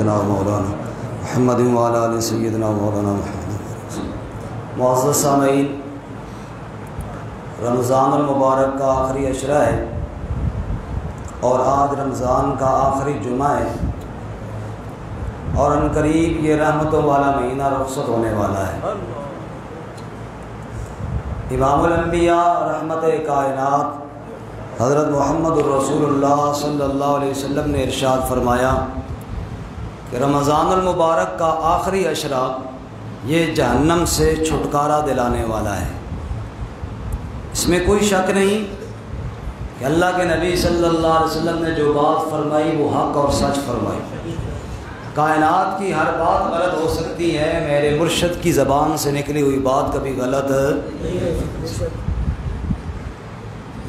سیدنا مولانا محمد وعلی آل سیدنا مولانا محمد۔ معزز سامعین، رمضان المبارک کا آخری عشرہ ہے اور آج رمضان کا آخری جمعہ ہے اور عنقریب یہ رحمتوں والا مہینہ رخصت ہونے والا ہے۔ امام الانبیاء رحمت کائنات حضرت محمد الرسول اللہ صلی اللہ علیہ وسلم نے ارشاد فرمایا کہ رمضان المبارک کا آخری عشرہ یہ جہنم سے چھٹکارا دلانے والا ہے۔ اس میں کوئی شک نہیں کہ اللہ کے نبی صلی اللہ علیہ وسلم نے جو بات فرمائی وہ حق اور سچ فرمائی۔ کائنات کی ہر بات غلط ہو سکتی ہے، میرے مرشد کی زبان سے نکلی ہوئی بات کبھی غلط نہیں ہے،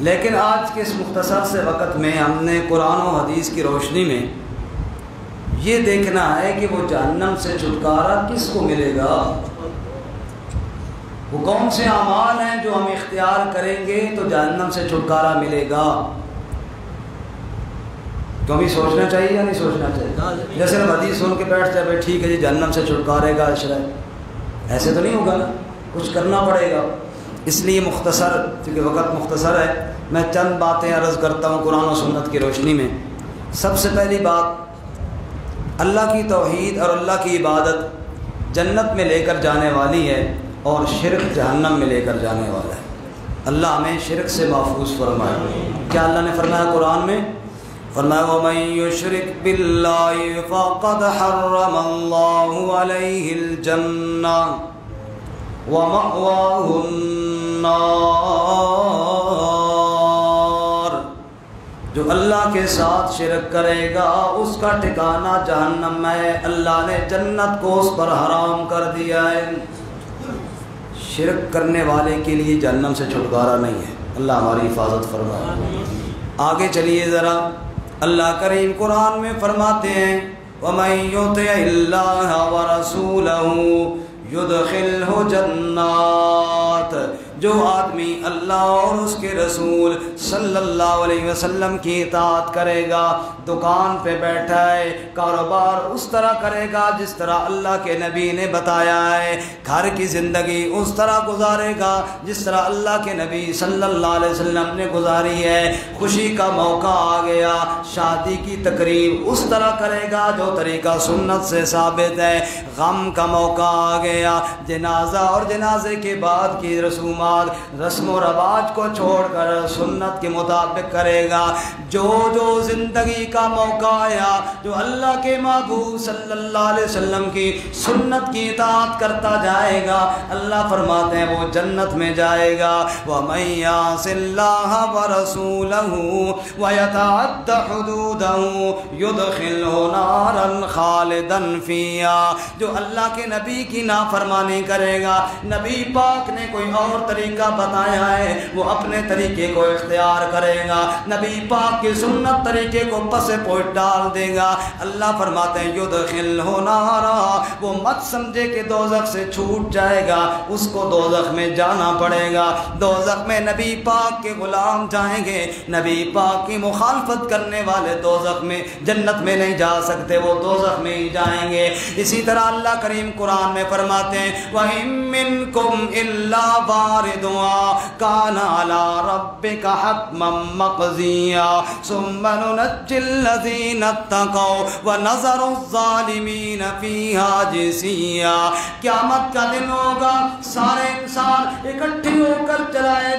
لیکن آج کے اس مختصر سے وقت میں ہم نے قرآن و حدیث کی روشنی میں یہ دیکھنا ہے کہ وہ جہنم سے چھٹکارا کس کو ملے گا، وہ کون سے اعمال ہیں جو ہم اختیار کریں گے تو جہنم سے چھٹکارا ملے گا۔ تو ہمیں سوچنا چاہیے یا نہیں سوچنا چاہیے؟ جیسے ہم حدیث سن کے بیٹھ جائے بھائی ٹھیک ہے جی جہنم سے چھٹکارے گا عشرہ، ایسے تو نہیں ہوگا نا، کچھ کرنا پڑے گا۔ اس لیے مختصر، کیونکہ وقت مختصر ہے، میں چند باتیں عرض کرتا ہوں قرآن و سنت کی روشنی میں۔ سب سے پہلی بات، اللہ کی توحید اور اللہ کی عبادت جنت میں لے کر جانے والی ہے اور شرک جہنم میں لے کر جانے والا ہے۔ اللہ ہمیں شرک سے محفوظ فرمائے۔ کیا اللہ نے فرمایا قرآن میں؟ فرمایا وَمَن يُشْرِكْ بِاللَّهِ فَقَدْ حَرَّمَ اللَّهُ عَلَيْهِ الْجَنَّةَ وَمَأْوَاهُ النَّارُ، جو اللہ کے ساتھ شرک کرے گا اس کا ٹھکانہ جہنم ہے، اللہ نے جنت کو اس پر حرام کر دیا ہے۔ شرک کرنے والے کے لیے جہنم سے چھٹکارا نہیں ہے، اللہ ہماری حفاظت فرمائے۔ آگے چلیے ذرا، اللہ کریم قرآن میں فرماتے ہیں وَمَن يُطِعِ اللَّهَ وَرَسُولَهُ يُدْخِلْهُ جَنَّاتٍ، جو آدمی اللہ اور اس کے رسول صلی اللہ علیہ وسلم کی اطاعت کرے گا، دکان پہ بیٹھا ہے، کاروبار اس طرح کرے گا جس طرح اللہ کے نبی نے بتایا ہے، گھر کی زندگی اس طرح گزارے گا جس طرح اللہ کے نبی صلی اللہ علیہ وسلم نے گزاری ہے، خوشی کا موقع آ گیا، شادی کی تقریب اس طرح کرے گا جو طریقہ سنت سے ثابت ہے، غم کا موقع آ گیا، جنازہ اور جنازے کے بعد کی رسومات رسم و رواج کو چھوڑ کر سنت کے مطابق کرے گا، جو زندگی کا موقع آیا، جو اللہ کے محبوب صلی اللہ علیہ وسلم کی سنت کی اطاعت کرتا جائے گا، اللہ فرماتے ہیں وہ جنت میں جائے گا۔ وَمَن يَعْصِ اللَّهَ وَرَسُولَهُ وَيَتَعَدَّ حُدُودَهُ يُدْخِلْهُ نَارًا خَالِدًا فِيهَا، جو اللہ کے نبی کی نافرمانی کرے گا، نبی پاک نے کوئی اور طریقہ بتایا ہے وہ اپنے طریقے کو اختیار کرے گا، نبی پاک کی سنت طریقے کو پس پوچھ ڈال دے گا، اللہ فرماتے ہیں یدخلہ نارا، وہ مت سمجھے کہ دوزخ سے چھوٹ جائے گا، اس کو دوزخ میں جانا پڑے گا۔ دوزخ میں نبی پاک کے غلام جائیں گے، نبی پاک کی مخالفت کرنے والے دوزخ میں، جنت میں نہیں جا سکتے، وہ دوزخ میں ہی جائیں گے۔ اسی طرح اللہ کریم قرآن میں فرماتے ہیں وَإِن مِّنكُمْ إِلَّا وَارِدُهَا كَانَ عَلَى رَبِّكَ حَتْمًا مَّقْضِيًّا ثُمَّ نُنَجِّي الَّذِينَ اتَّقَوْا وَنَذَرُ الظَّالِمِينَ فِيهَا جِثِيًّا، قیامت کا دن ہوگا، سارے انسان اکٹھے ہو کر چلائے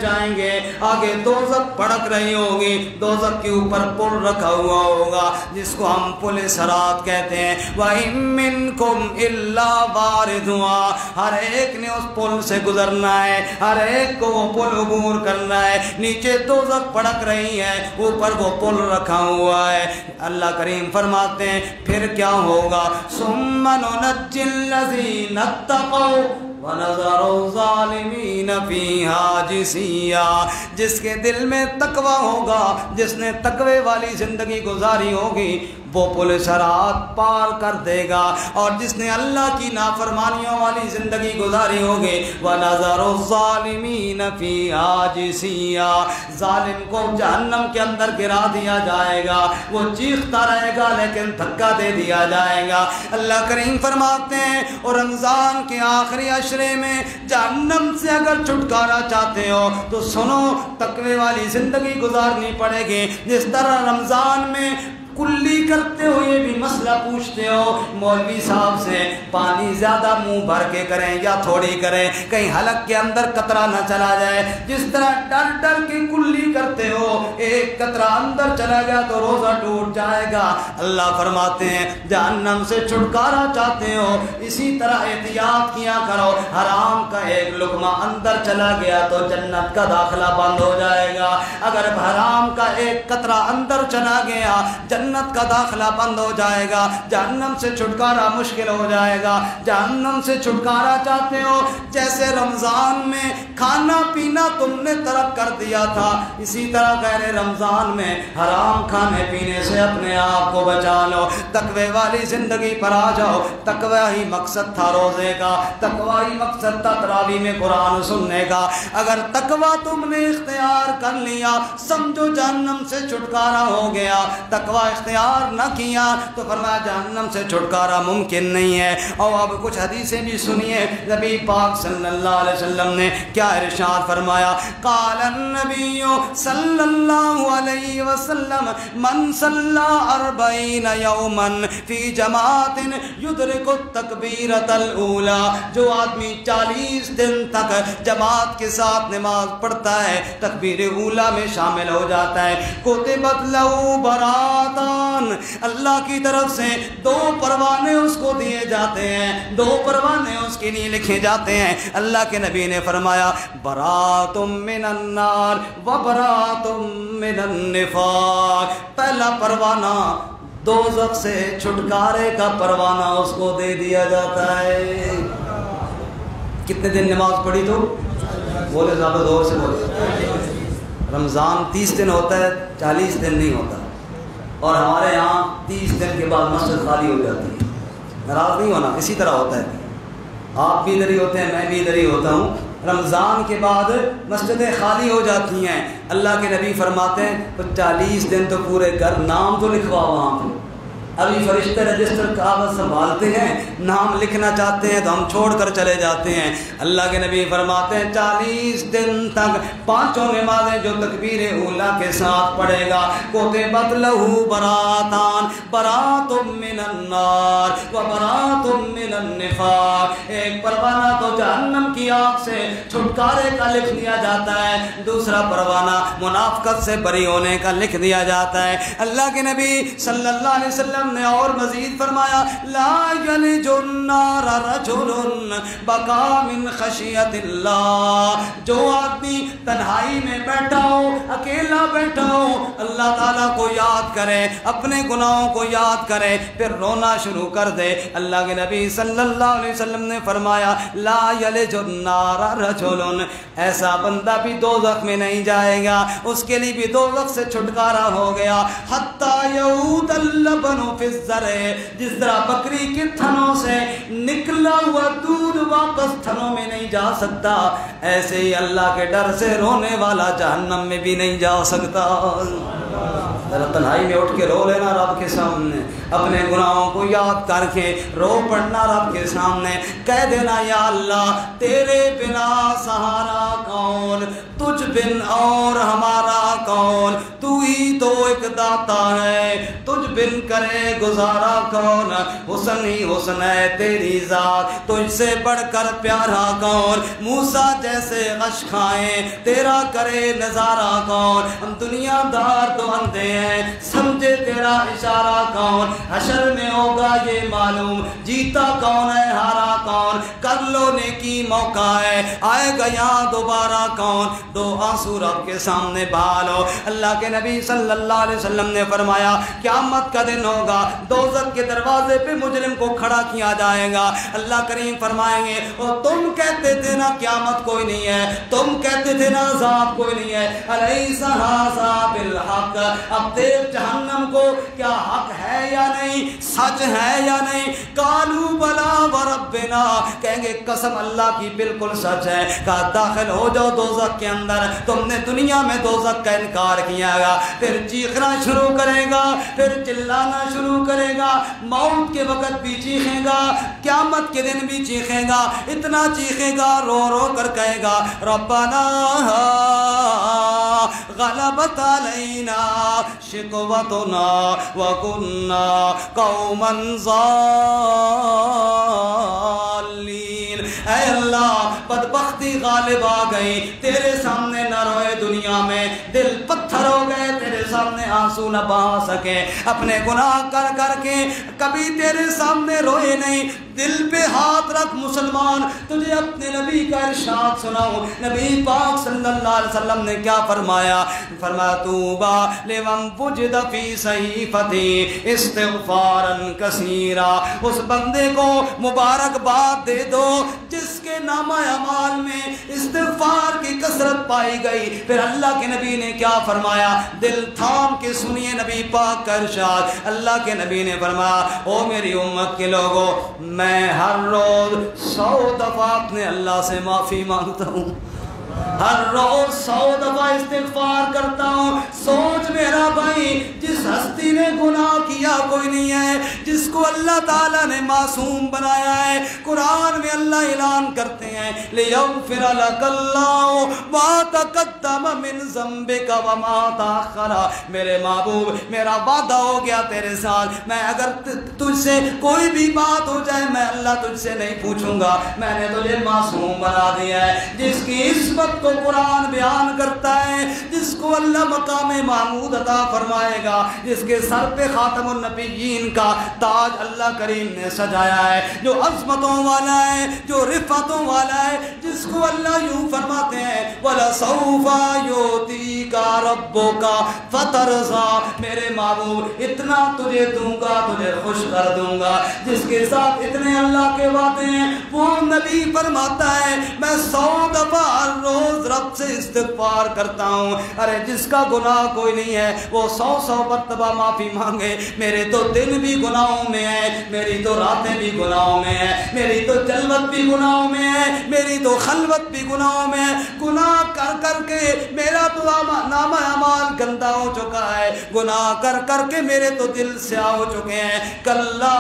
جائیں گے، آگے دوزخ بھڑک رہی ہوگی، دوزخ کے اوپر پل رکھا ہوا ہوگا جس کو ہم پل صراط کہتے ہیں۔ وَإِن مِّنكُمْ إِلَّا وَارِدُهَا، ہر ایک نے اس پل سے گزرنا ہے، ہر ایک کو وہ پل عبور کرنا ہے، نیچے دوزخ بھڑک رہی ہے، اوپر وہ پل رکھا ہوا ہے۔ اللہ کریم فرماتے ہیں پھر کیا ہوگا ثُمَّ نُنَجِّي الَّذِينَ اتَّقَوْا وَنَذَرُ الظَّالِمِينَ فِيهَا جِثِيًّا، جس کے دل میں تقوی ہوگا، جس نے تقوی والی زندگی گزاری ہوگی، وہ پل صراط پار کر دے گا. اور جس نے اللہ کی نافرمانیوں والی زندگی گزاری ہوگی وَنَذَرُ الظَّالِمِينَ فِيهَا جِثِيًّا, ظالم کو جہنم کے اندر گرا دیا جائے گا. وہ چیختا رہے گا لیکن دھکا دے دیا جائے گا. اللہ کریم فرماتے ہیں اور رمضان کے آخری عشرے میں جہنم سے اگر چھٹکارا چاہتے ہو تو سنو, تقوی والی زندگی گزارنی پڑے گی. جس طرح رمضان میں کلی کرتے ہوئے بھی مسئلہ پوچھتے ہو مولوی صاحب سے, پانی زیادہ منہ بھر کے کریں یا تھوڑی کریں, کہیں حلق کے اندر قطرہ نہ چلا جائے. جس طرح ڈر ڈر کے کلی کرتے ہو, ایک قطرہ اندر چلا گیا تو روزہ ٹوٹ جائے گا. اللہ فرماتے ہیں جہنم سے چھٹکارا چاہتے ہو اسی طرح احتیاط کیا کرو. حرام کا ایک لقمہ اندر چلا گیا تو جنت کا داخلہ بند ہو جائے گا. اگر حرام کا ایک قطرہ اندر چلا گیا جنت کا داخلہ بند ہو جائے گا. جہنم سے چھٹکارا مشکل ہو جائے گا. جہنم سے چھٹکارا چاہتے ہو, جیسے رمضان میں کھانا پینا تم نے ترک کر دیا تھا, اسی طرح غیر رمضان میں حرام کھانے پینے سے اپنے آپ کو بچا لو. تقوی والی زندگی پر آ جاؤ. تقوی ہی مقصد تھا روزے کا, تقوی ہی مقصد تھا تراویح میں قرآن سننے کا. اگر تقوی تم نے اختیار کر لیا سمجھو جہنم سے چھٹکارا ہو گیا. تقوی اختیار نہ کیا تو فرمایا جہنم سے چھٹکارا ممکن نہیں ہے. اور اب کچھ حدیثیں بھی سنیے. نبی پاک صلی اللہ علیہ وسلم نے کیا ارشاد فرمایا, قال النبی صلی اللہ علیہ وسلم من صلی 40 یوما فی جماعت یدرک التکبیرۃ الاولی, جو آدمی 40 دن تک جماعت کے ساتھ نماز پڑھتا ہے تکبیر اولی میں شامل ہو جاتا ہے, کتبت لہ برات, اللہ کی طرف سے 2 پروانے اس کو دیے جاتے ہیں, 2 پروانے اس کے لیے لکھے جاتے ہیں. اللہ کے نبی نے فرمایا برات من النار و برات من النفاق, پہلا پروانہ دوزخ سے چھٹکارے کا پروانہ اس کو دے دیا جاتا ہے. کتنے دن نماز پڑھی تو بولے, زیادہ زور سے بولے. رمضان 30 دن ہوتا ہے, 40 دن نہیں ہوتا. اور ہمارے یہاں 30 دن کے بعد مسجد خالی ہو جاتی ہے. ناراض نہیں ہونا, اسی طرح ہوتا ہے. آپ بھی ادھر ہی ہوتے ہیں, میں بھی ادھر ہی ہوتا ہوں. رمضان کے بعد مسجدیں خالی ہو جاتی ہیں. اللہ کے نبی فرماتے ہیں تو 40 دن تو پورے کر, نام تو لکھوا وہاں پہ. ابھی فرشتے رجسٹر کاغذ سنبھالتے ہیں, نام لکھنا چاہتے ہیں تو ہم چھوڑ کر چلے جاتے ہیں. اللہ کے نبی فرماتے ہیں 40 دن تک 5 نمازیں جو تکبیر اولی کے ساتھ پڑھے گا کتبت لہ براتان, برات من النار و برات من النفاق, ایک پروانہ تو جہنم کی آگ سے چھٹکارے کا لکھ دیا جاتا ہے, دوسرا پروانہ منافقت سے بری ہونے کا لکھ دیا جاتا ہے. اللہ کے نبی صلی اللہ علیہ وسلم نے اور مزید فرمایا لا یلج النار رجل بکا من خشیت اللہ, جو آدمی تنہائی میں بیٹھا ہو, اکیلا بیٹھا ہو, اللہ تعالیٰ کو یاد کرے, اپنے گناہوں کو یاد کرے, پھر رونا شروع کر دے. اللہ کے نبی صلی اللہ علیہ وسلم نے فرمایا لا یلج النار رجل, ایسا بندہ بھی دوزخ میں نہیں جائے گا, اس کے لیے بھی دوزخ سے چھٹکارا ہو گیا. حتی یعود اللبن فی الزرع, جس طرح بکری کے تھنوں سے نکلا ہوا دودھ واپس تھنوں میں نہیں جا سکتا, ایسے ہی اللہ کے ڈر سے رونے والا جہنم میں بھی نہیں جا سکتا. ذرا تنہائی میں اٹھ کے رو لینا رب کے سامنے, اپنے گناہوں کو یاد کر کے رو پڑنا رب کے سامنے, کہہ دینا یا اللہ تیرے بنا سہارا کون, تجھ بن اور ہمارا کون, تو ہی تو ایک داتا ہے, تجھ بن کرے گزارا کون, حسن ہی حسن ہے تیری ذات, تجھ سے بڑھ کر پیارا کون, موسیٰ جیسے غش کھائیں تیرا کرے نظارہ کون, ہم دنیا دار تو اندھے ہیں سمجھے تیرا اشارہ کون, حشر میں ہوگا یہ معلوم، جیتا کون ہے ہارا کون، کر لو نیکی موقع ہے، آئے گا یہاں دوبارہ کون، دو آنسو رب کے سامنے بہا لو۔ اللہ کے نبی صلی اللہ علیہ وسلم نے فرمایا قیامت کا دن ہوگا، دوزخ کے دروازے پہ مجرم کو کھڑا کیا جائے گا، اللہ کریم فرمائیں گے اور تم کہتے تھے نا قیامت کوئی نہیں ہے، تم کہتے تھے نا عذاب کوئی نہیں ہے، الیس ھذا بالحق، اب دیکھ جہنم کو کیا حق ہے یا نہیں، سچ ہے یا نہیں، قالوا بلا وربنا، کہیں گے قسم اللہ کی بالکل سچ ہے، کہا داخل ہو جاؤ دوزخ کے اندر، تم نے دنیا میں دوزخ کا انکار کیا گا، پھر چیخنا شروع کرے گا، پھر چلانا شروع کرے گا، موت کے وقت بھی چیخے گا، قیامت کے دن بھی چیخے گا، اتنا چیخے گا رو رو کر کہے گا ربنا غلبت علینا شقوتنا وکنا قوما ضالین، اے اللہ بدبختی غالب آ گئی، تیرے سامنے نہ روئے دنیا میں، دل پتھر ہو گئے، تیرے سامنے آنسو نہ بہا سکے، اپنے گناہ کر کر کے کبھی تیرے سامنے روئے نہیں، دل پہ ہاتھ رکھ مسلمان، تجھے اپنے نبی کا ارشاد سناؤں، نبی پاک صلی اللہ علیہ وسلم نے کیا فرمایا، فرمایا توبہ لمن وجد فی صحیفتی استغفارا کثیرا، اس بندے کو مبارکباد دے دو جس کے نامہ اعمال میں استغفار کی کثرت پائی گئی۔ پھر اللہ کے نبی نے کیا فرمایا، دل تھام کے سنیے نبی پاک کا ارشاد، اللہ کے نبی نے فرمایا او میری امت کے لوگوں، میں ہر روز 100 دفعہ اپنے اللہ سے معافی مانگتا ہوں، ہر روز 100 دفعہ استغفار کرتا ہوں۔ سوچ میرا بھائی، جس ہستی نے گناہ کیا کوئی نہیں ہے، جس کو اللہ تعالیٰ نے معصوم بنایا ہے، قرآن میں اللہ اعلان کرتے ہیں لِيَغْفِرَ لَكَ اللَّهُ مَا تَقَدَّمَ مِنْ ذَنبِكَ وَمَا تَأَخَّرَ، میرے محبوب میرا وعدہ ہو گیا تیرے ساتھ، میں اگر تجھ سے کوئی بھی بات ہو جائے میں اللہ تجھ سے نہیں پوچھوں گا، میں نے تجھے معصوم بنا دیا ہے۔ جس کی عصمت کو قرآن بیان کرتا ہے، جس کو اللہ مقام محمود عطا فرمائے گا، جس کے سر پہ خاتم النبیین کا تاج اللہ کریم نے سجایا ہے، جو عظمتوں والا ہے، جو رفعتوں والا ہے، جس کو اللہ یوں فرماتے ہیں وَلَسَوْفَ يُعْطِيكَ رَبُّكَ فَتَرْضَىٰ، میرے محبوب اتنا تجھے دوں گا، تجھے خوش کر دوں گا، جس کے ساتھ اتنے اللہ کے وعدے ہیں، وہ نبی فرماتا ہے میں 100 دفعہ ہر روز رب سے استغفار کرتا ہوں۔ ارے جس کا گناہ کوئی نہیں ہے وہ 100 مرتبہ معافی مانگے، میرے تو دن بھی گناہوں میں ہے، میری تو راتیں بھی گناہوں میں ہے، میری تو جلوت بھی گناہوں میں ہے، میری تو خلوت بھی گناہوں میں ہے، گناہ کر کر کے میرا تو نامہ اعمال گندا ہو چکا ہے، گناہ کر کر کے میرے تو دل سیاہ ہو چکے ہیں۔ کلا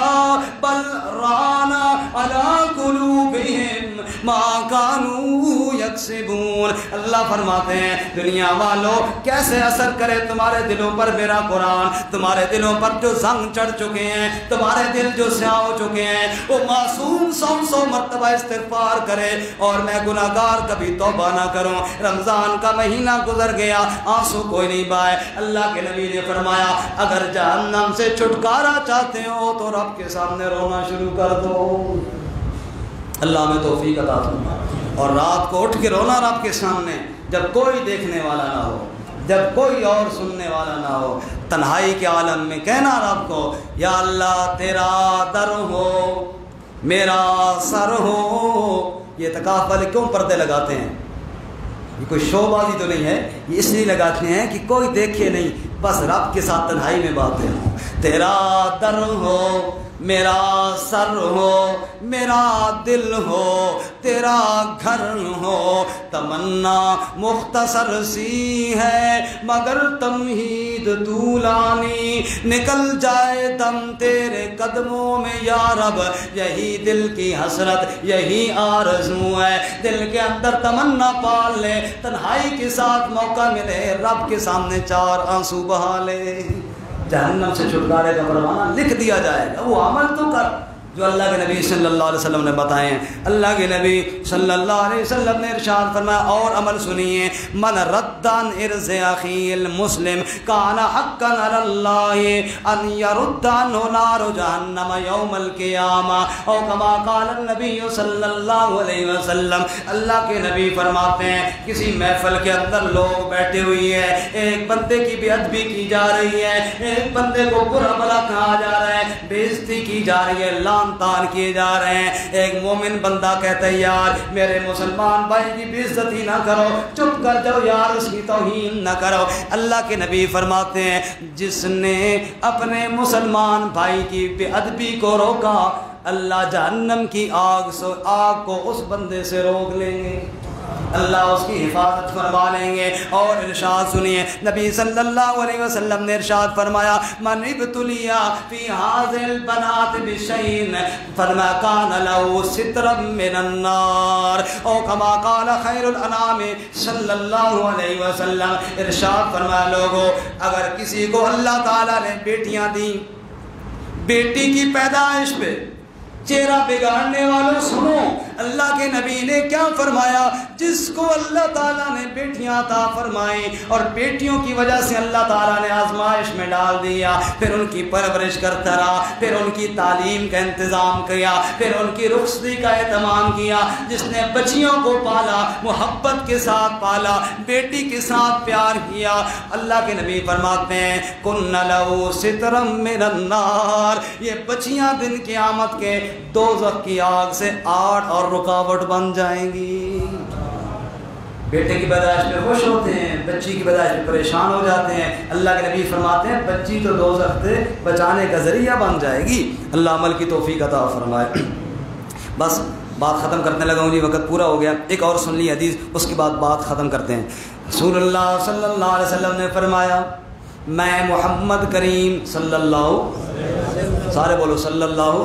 بل ران علی قلوبہم ما کانوا یکسبون، اللہ فرماتے ہیں دنیا والوں کیسے اثر کرے تمہارے دلوں پر میرا قرآن، تمہارے دلوں پر جو زنگ چڑھ چکے ہیں، تمہارے دل جو سیاہ ہو چکے ہیں، وہ معصوم 100 مرتبہ استغفار کرے اور میں گناہگار کبھی توبہ نہ کروں۔ رمضان کا مہینہ گزر گیا، آنسو کوئی نہیں بہائے، اللہ کے نبی نے فرمایا اگر جہنم سے چھٹکارا چاہتے ہو تو رب کے سامنے رونا شروع کر دو۔ اللہ میں توفیق عطا فرمائے، اور رات کو اٹھ کے رونا رب کے سامنے، جب کوئی دیکھنے والا نہ ہو، جب کوئی اور سننے والا نہ ہو، تنہائی کے عالم میں کہنا رب کو یا اللہ تیرا در ہو میرا سر ہو۔ یہ تکافل کیوں پردے لگاتے ہیں؟ یہ کوئی شو بازی تو نہیں ہے، یہ اس لیے لگاتے ہیں کہ کوئی دیکھے نہیں، بس رب کے ساتھ تنہائی میں باتیں ہوں۔ تیرا در ہو میرا سر ہو، میرا دل ہو، تیرا گھر ہو، تمنا مختصر سی ہے مگر تمہید طولانی، نکل جائے دم تیرے قدموں میں یا رب، یہی دل کی حسرت یہی آرزو ہے، دل کے اندر تمنا پال لے، تنہائی کے ساتھ موقع ملے رب کے سامنے 4 آنسو بہا لے، جہنم سے چھٹکارے کا پروانہ لکھ دیا جائے گا۔ وہ عمل تو کر جو اللہ کے نبی صلی اللہ علیہ وسلم نے بتائے ہیں۔ اللہ کے نبی صلی اللہ علیہ وسلم نے ارشاد فرمایا، اور عمل سنیے، من رد عن عرض اخی المسلم کان حقا علی اللہ ان یرد عنہ نار جہنم یوم القیامہ، او کما قال النبی صلی اللہ علیہ وسلم۔ اللہ کے نبی فرماتے ہیں کسی محفل کے اندر لوگ بیٹھے ہوئی ہیں، ایک بندے کی بے ادبی کی جا رہی ہے، ایک بندے کو برا بھلا کہا جا رہا ہے، بے عزتی کی جا رہی ہے، لان تان کیے جا رہے ہیں۔ ایک مومن بندہ کہتا ہے یار میرے مسلمان بھائی کی بے عزتی نہ کرو، چپ کر جاؤ یار، اس کی توہین نہ کرو۔ اللہ کے نبی فرماتے ہیں جس نے اپنے مسلمان بھائی کی بے ادبی کو روکا، اللہ جہنم کی آگ کو اس بندے سے روک لیں گے، اللہ اس کی حفاظت فرما لیں گے۔ اور ارشاد سنیے، نبی صلی اللہ علیہ وسلم نے ارشاد فرمایا، من ابتلیا فی هذه البنات بشیء فرمایا کان له سترا من النار، او کما قال خیر الانام صلی اللہ علیہ وسلم۔ ارشاد فرمایا لوگوں، اگر کسی کو اللہ تعالیٰ نے بیٹیاں دیں، بیٹی کی پیدائش پہ چہرہ بگاڑنے والوں سنو، اللہ کے نبی نے کیا فرمایا، جس کو اللہ تعالیٰ نے بیٹیاں عطا فرمائیں اور بیٹیوں کی وجہ سے اللہ تعالیٰ نے آزمائش میں ڈال دیا، پھر ان کی پرورش کرتا رہا، پھر ان کی تعلیم کا انتظام کیا، پھر ان کی رخصتی کا اہتمام کیا، جس نے بچیوں کو پالا، محبت کے ساتھ پالا، بیٹی کے ساتھ پیار کیا، اللہ کے نبی فرماتے ہیں کن لہو سترا من النار، یہ بچیاں دن قیامت کے دوزخ کی آگ سے آڑ اور رکاوٹ بن جائیں گی۔ بیٹے کی پیدائش پہ خوش ہوتے ہیں، بچی کی پیدائش پہ پریشان ہو جاتے ہیں، اللہ کے نبی فرماتے ہیں بچی تو دوزخ سے بچانے کا ذریعہ بن جائے گی۔ اللہ عمل کی توفیق عطا فرمائے۔ بس بات ختم کرنے لگا ہوں جی، وقت پورا ہو گیا، ایک اور سن لی حدیث، اس کے بعد بات ختم کرتے ہیں۔ رسول اللہ صلی اللہ علیہ وسلم نے فرمایا، میں محمد کریم صلی اللہ، سارے بولو صلی اللہ،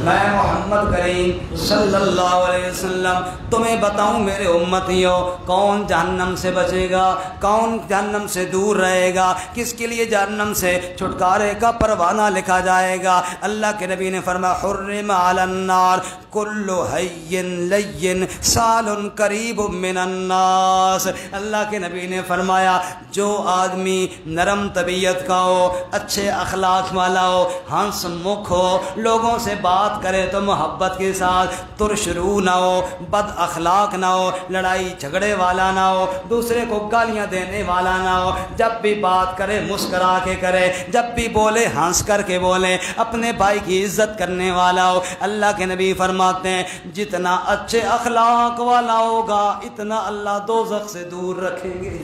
میں محمد کریم صلی اللہ علیہ وسلم تمہیں بتاؤں میرے امتیوں، کون جہنم سے بچے گا، کون جہنم سے دور رہے گا، کس کے لیے جہنم سے چھٹکارے کا پروانہ لکھا جائے گا۔ اللہ کے نبی نے فرمایا حرم علی النار کل حی لین سال قریب من الناس۔ اللہ کے نبی نے فرمایا جو آدمی نرم طبیعت کا ہو، اچھے اخلاق والا ہو، ہنس مکھ ہو، لوگوں سے بات کرے تو محبت کے ساتھ، ترش رو نہ ہو، بد اخلاق نہ ہو، لڑائی جھگڑے والا نہ ہو، دوسرے کو گالیاں دینے والا نہ ہو، جب بھی بات کرے مسکرا کے کرے، جب بھی بولے ہنس کر کے بولے، اپنے بھائی کی عزت کرنے والا ہو۔ اللہ کے نبی فرماتے ہیں جتنا اچھے اخلاق والا ہوگا اتنا اللہ دوزخ سے دور رکھیں گے۔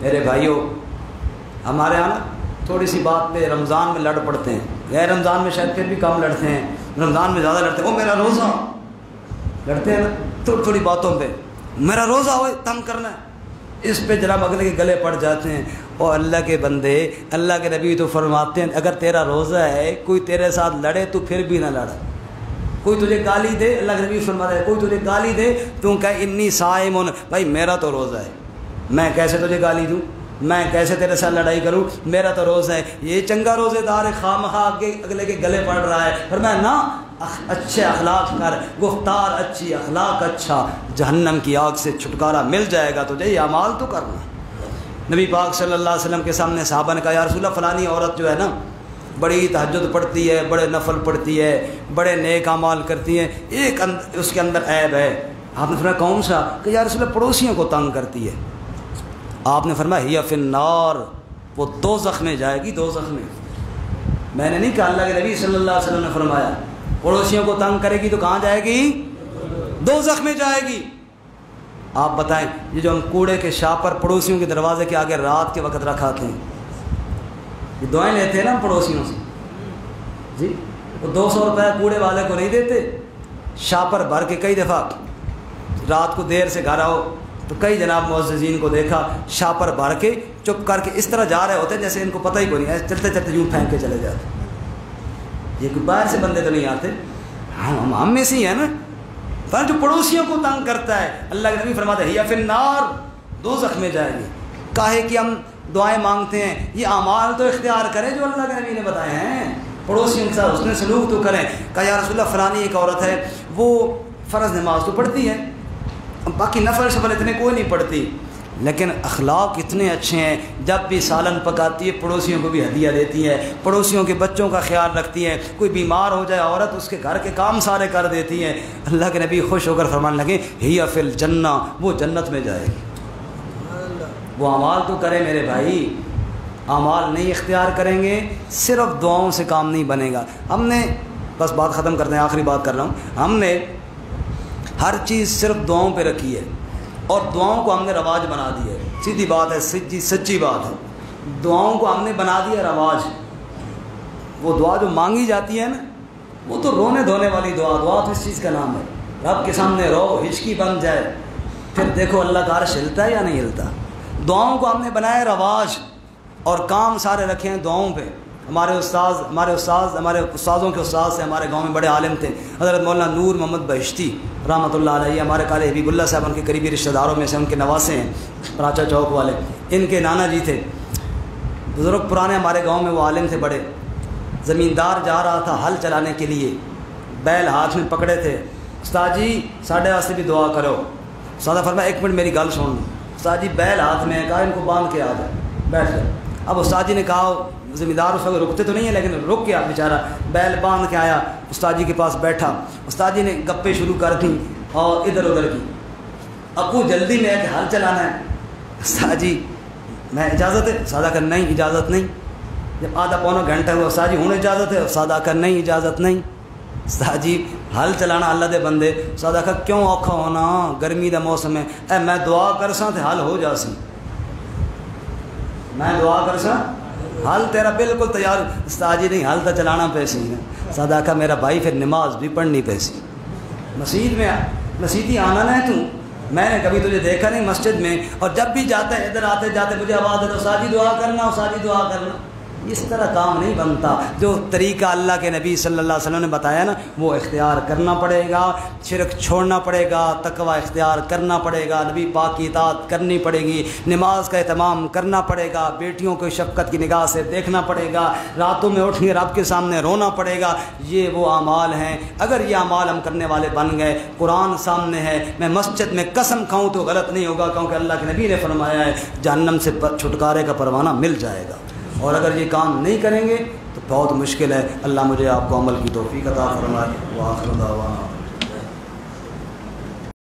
میرے بھائیوں، ہمارے یہاں تھوڑی سی بات پہ رمضان میں لڑ پڑتے ہیں، غیر رمضان میں شاید پھر بھی کم لڑتے ہیں، رمضان میں زیادہ لڑتے ہیں، وہ میرا روزہ لڑتے ہیں نا تھوڑی تھوڑی باتوں پہ، میرا روزہ ہو تنگ کرنا ہے، اس پہ جناب اگلے کے گلے پڑ جاتے ہیں۔ اور اللہ کے بندے، اللہ کے نبی تو فرماتے ہیں اگر تیرا روزہ ہے کوئی تیرے ساتھ لڑے تو پھر بھی نہ لڑ، کوئی تجھے گالی دے، اللہ کے نبی فرماتے ہیں کوئی تجھے گالی دے تو کہ انی صائم، بھائی میرا تو روزہ ہے، میں کیسے تجھے گالی دوں، میں کیسے تیرے ساتھ لڑائی کروں، میرا تو روزہ ہے۔ یہ چنگا روزے دار ہے، خواہ مخواہ اگلے کے گلے پڑ رہا ہے، فرمایا نا اچھے اخلاق کر، گفتار اچھی، اخلاق اچھا، جہنم کی آگ سے چھٹکارا مل جائے گا تجھے، یہ اعمال تو کرنا۔ نبی پاک صلی اللہ علیہ وسلم کے سامنے صحابہ نے کہا یا رسول اللہ فلانی عورت جو ہے نا بڑی تہجد پڑھتی ہے، بڑے نفل پڑھتی ہے، بڑے نیک اعمال کرتی ہے، ایک اس کے اندر عیب ہے۔ آپ نے فرمایا کون سا؟ کہ یا رسول اللہ پڑوسیوں کو تنگ کرتی ہے۔ آپ نے فرمایا ہی فی النار، وہ دوزخ میں جائے گی، دوزخ میں۔ میں نے نہیں کہا، اللہ کے نبی صلی اللہ علیہ وسلم نے فرمایا پڑوسیوں کو تنگ کرے گی تو کہاں جائے گی؟ دوزخ میں جائے گی۔ آپ بتائیں یہ جو ہم کوڑے کے شاپر پڑوسیوں کے دروازے کے آگے رات کے وقت رکھاتے ہیں، یہ دعائیں لیتے ہیں نا پڑوسیوں سے جی، وہ 200 روپے کوڑے والے کو نہیں دیتے، شاپر بھر کے کئی دفعہ رات کو دیر سے گھر آؤ تو کئی جناب معززین کو دیکھا شاپر بھر کے چپ کر کے اس طرح جا رہے ہوتے ہیں جیسے ان کو پتہ ہی کوئی نہیں ہے، چلتے چلتے یوں پھینک کے چلے جاتے۔ یہ کوئی باہر سے بندے تو نہیں آتے، ہم میں سے ہی ہے نا، پر جو پڑوسیوں کو تنگ کرتا ہے اللہ کے نبی فرماتے ہیں یا فی النار، دوزخ میں جائے گی۔ کاہے کہ ہم دعائیں مانگتے ہیں، یہ اعمال تو اختیار کریں جو اللہ کے نبی نے بتائے ہیں۔ پڑوسیوں کے ساتھ حسن سلوک تو کریں. کہا یا رسول اللہ فلانی ایک عورت ہے وہ فرض نماز تو پڑھتی ہے, باقی نفل شفل اتنے کوئی نہیں پڑھتی, لیکن اخلاق اتنے اچھے ہیں, جب بھی سالن پکاتی ہے پڑوسیوں کو بھی ہدیہ دیتی ہے, پڑوسیوں کے بچوں کا خیال رکھتی ہے, کوئی بیمار ہو جائے عورت اس کے گھر کے کام سارے کر دیتی ہے. اللہ کے نبی خوش ہو کر فرمانے لگے ہی فی الجنہ, وہ جنت میں جائے گی. وہ اعمال تو کرے میرے بھائی, اعمال نہیں اختیار کریں گے صرف دعاؤں سے کام نہیں بنے گا. ہم نے بس بات ختم کرتے ہیں, آخری بات کر رہا ہوں, ہم نے ہر چیز صرف دعاؤں پہ رکھی ہے اور دعاؤں کو ہم نے رواج بنا دیا ہے. سیدھی بات ہے, سچی بات ہے, دعاؤں کو ہم نے بنا دیا رواج. وہ دعا جو مانگی جاتی ہے نا وہ تو رونے دھونے والی دعا, دعا تو اس چیز کا نام ہے. رب کے سامنے رو, ہچکی بن جائے, پھر دیکھو اللہ کا عرش ہلتا ہے یا نہیں ہلتا. دعاؤں کو ہم نے بنایا رواج اور کام سارے رکھے ہیں دعاؤں پہ. ہمارے استاذوں کے استاذ سے ہمارے گاؤں میں بڑے عالم تھے, حضرت مولانا نور محمد بہشتی رحمۃ اللہ علیہ, ہمارے قاری حبیب اللہ صاحب ان کے قریبی رشتہ داروں میں سے, ان کے نواسے ہیں پراچا چوک والے. ان کے نانا جی تھے بزرگ پرانے, ہمارے گاؤں میں وہ عالم تھے بڑے. زمیندار جا رہا تھا ہل چلانے کے لیے, بیل ہاتھ میں پکڑے تھے. استاد جی ساڈے واسطے بھی دعا کرو. استاد فرمایا ایک منٹ میری گل سن لو. استاد جی بیل ہاتھ میں ہے, کہا ان کو باندھ کے آ جائے, بیٹھ جائے. اب استاد جی نے کہا, زمیندار اس وقت رکتے تو نہیں ہیں لیکن رک گیا بیچارہ, بیل باندھ کے آیا, استاد جی کے پاس بیٹھا. استاد جی نے گپیں شروع کر دیں اور ادھر ادھر کی. ابو جلدی میں ہے کہ ہل چلانا ہے. استاد جی میں اجازت ہے؟ استاد کا نہیں اجازت نہیں. جب آدھا پونا گھنٹہ ہوا, استاد جی ہوں اجازت ہے؟ استاد کا نہیں اجازت نہیں. استاد جی ہل چلانا اللہ دے بندے. استاد کا کیوں اوکھا ہونا, گرمی دا موسم ہے. اے میں دعا کر ساں تے حل ہو جا سی, میں دعا کر ساں حل تیرا بالکل تیار. استاد جی نہیں, حل تو چلانا پیسی ہے. استاد کا میرا بھائی پھر نماز بھی پڑھنی پیسی. مسیدی آنا نہ ہے تو, میں نے کبھی تجھے دیکھا نہیں مسجد میں, اور جب بھی جاتا ہے ادھر آتے جاتے مجھے آواز ہے استاد جی دعا کرنا, استاد جی دعا کرنا. اس طرح کام نہیں بنتا. جو طریقہ اللہ کے نبی صلی اللہ علیہ وسلم نے بتایا نا وہ اختیار کرنا پڑے گا. شرک چھوڑنا پڑے گا, تقوی اختیار کرنا پڑے گا, نبی پاک کی اطاعت کرنی پڑے گی, نماز کا اہتمام کرنا پڑے گا, بیٹیوں کو شفقت کی نگاہ سے دیکھنا پڑے گا, راتوں میں اٹھ کے رب کے سامنے رونا پڑے گا. یہ وہ اعمال ہیں. اگر یہ اعمال ہم کرنے والے بن گئے, قرآن سامنے ہے, میں مسجد میں قسم کھاؤں تو غلط نہیں ہوگا, کیونکہ اللہ کے نبی نے فرمایا ہے جہنم سے چھٹکارے کا پروانہ مل جائے گا. اور اگر یہ کام نہیں کریں گے تو بہت مشکل ہے. اللہ مجھے آپ کو عمل کی توفیق عطا فرمائے. وآخر دعوانا